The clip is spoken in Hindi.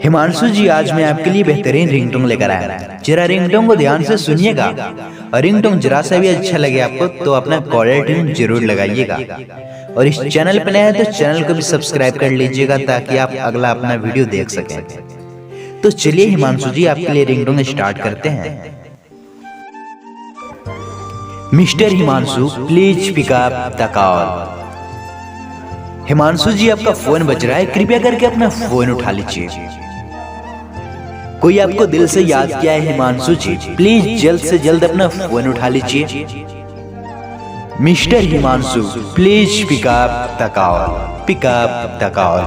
हिमांशु जी, आज मैं आपके लिए बेहतरीन रिंगटोन लेकर आया। जरा रिंगटोन को ध्यान से सुनिएगा और रिंगटोन जरा सा भी अच्छा लगे आपको तो अपना कॉलर ट्यून जरूर लगाइएगा। और इस चैनल पर नए हैं तो चैनल को भी सब्सक्राइब कर लीजिएगा ताकि आप अगला अपना वीडियो देख सकें। तो चलिए हिमांशु जी, आपके लिए रिंगटोन स्टार्ट करते हैं। Mister Himanshu, please pick up the call. Himanshu ji, आपका फोन बज रहा है, कृपया करके अपना फोन उठा लीजिए। कोई आपको दिल से याद किया है हिमांशु जी, प्लीज जल्द से जल्द अपना फोन उठा लीजिए। Mister Himanshu, please pick up the call, pick up the call.